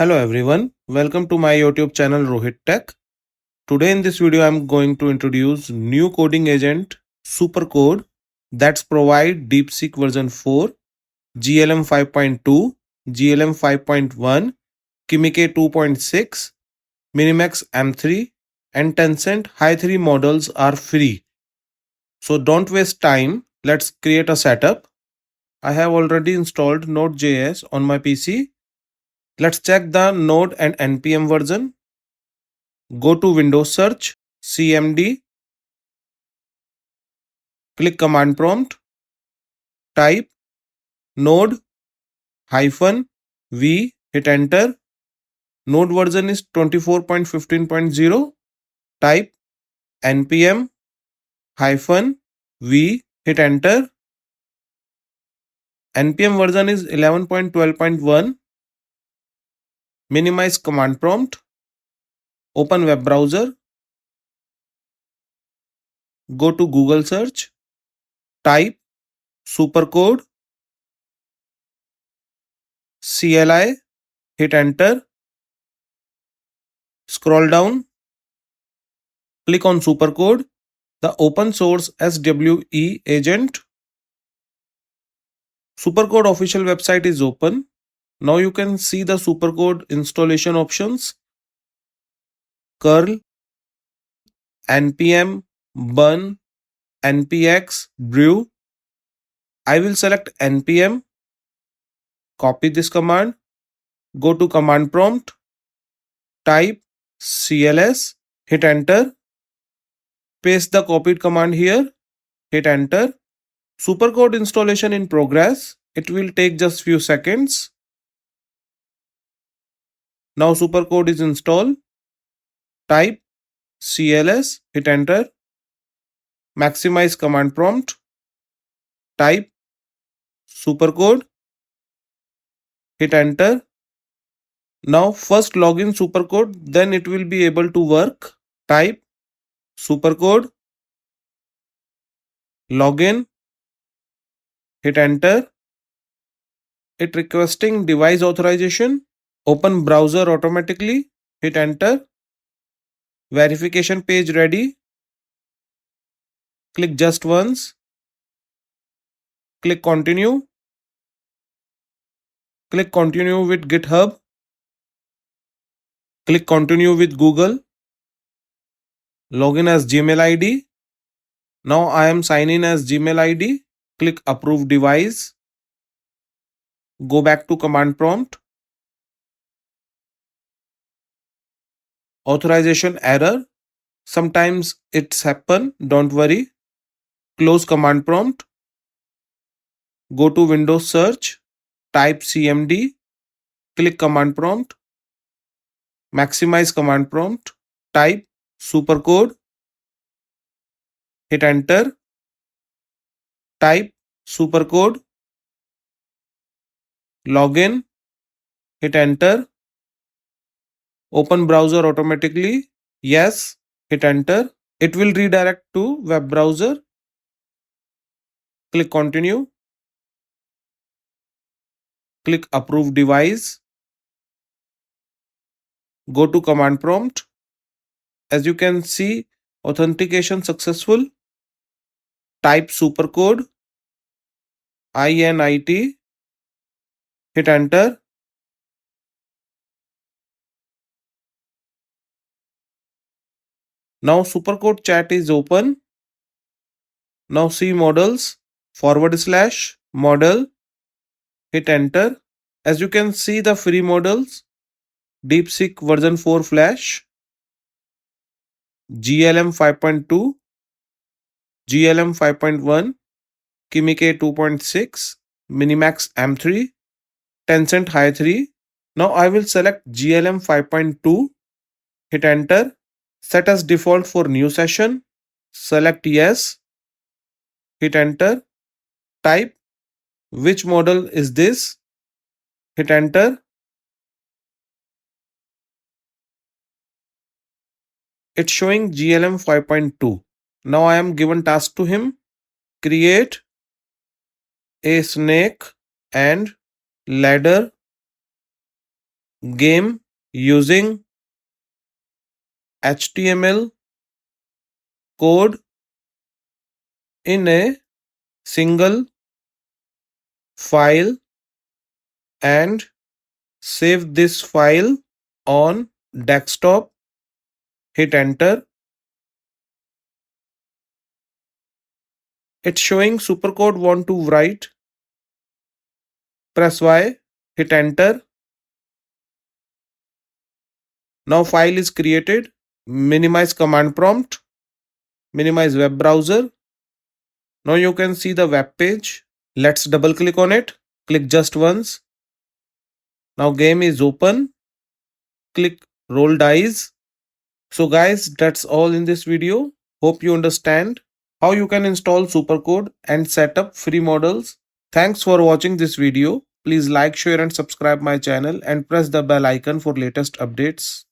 Hello everyone, welcome to my YouTube channel Rohit Tech. Today in this video I am going to introduce new coding agent SuperCode that's provide DeepSeek version 4, GLM 5.2, GLM 5.1, Kimi K2.6, Minimax M3 and Tencent High 3 models are free. So don't waste time, let's create a setup. I have already installed Node.js on my PC. Let's check the Node and npm version. Go to Windows search, CMD, click command prompt, type node hyphen v, hit enter. Node version is 24.15.0. Type npm hyphen v, hit enter. npm version is 11.12.1. Minimize command prompt. Open web browser. Go to Google search. Type SuperCode CLI, hit enter. Scroll down. Click on SuperCode, the open source SWE agent. SuperCode official website is open. Now you can see the SuperCode installation options. Curl, npm, bun, npx, brew. I will select npm. Copy this command. Go to command prompt. Type cls, hit enter. Paste the copied command here. Hit enter. SuperCode installation in progress. It will take just few seconds. Now SuperCode is installed. Type cls, hit enter. Maximize command prompt. Type SuperCode, hit enter. Now first login SuperCode, then it will be able to work. Type SuperCode, login, hit enter. It requesting device authorization. Open browser automatically, hit enter. Verification page ready. Click just once. Click continue. Click continue with GitHub. Click continue with Google. Login as Gmail ID. Now I am sign in as Gmail ID. Click approve device. Go back to command prompt. Authorization error. Sometimes it's happen, don't worry. Close command prompt. Go to Windows search. Type CMD. Click command prompt. Maximize command prompt. Type SuperCode. Hit enter. Type SuperCode. Login. Hit enter. Open browser automatically. Yes. Hit enter. It will redirect to web browser. Click continue. Click approve device. Go to command prompt. As you can see, authentication successful. Type SuperCode, INIT, hit enter. Now SuperCode chat is open. Now see models, / model, hit enter. As you can see the free models, DeepSeek version 4 Flash, GLM 5.2, GLM 5.1, Kimi K2.6, Minimax M3, Tencent High 3. Now I will select GLM 5.2, hit enter. Set as default for new session. Select yes. Hit enter. Type which model is this. Hit enter. It's showing GLM 5.2. Now I am given task to him. Create a snake and ladder game using HTML code in a single file and save this file on desktop. Hit enter. It's showing supercode want to write. Press Y, hit enter. Now file is created. Minimize command prompt. Minimize web browser. Now you can see the web page. Let's double click on it. Click just once. Now game is open. Click roll dice. So guys, that's all in this video. Hope you understand how you can install supercode and set up free models. Thanks for watching this video. Please like, share and subscribe my channel and press the bell icon for latest updates.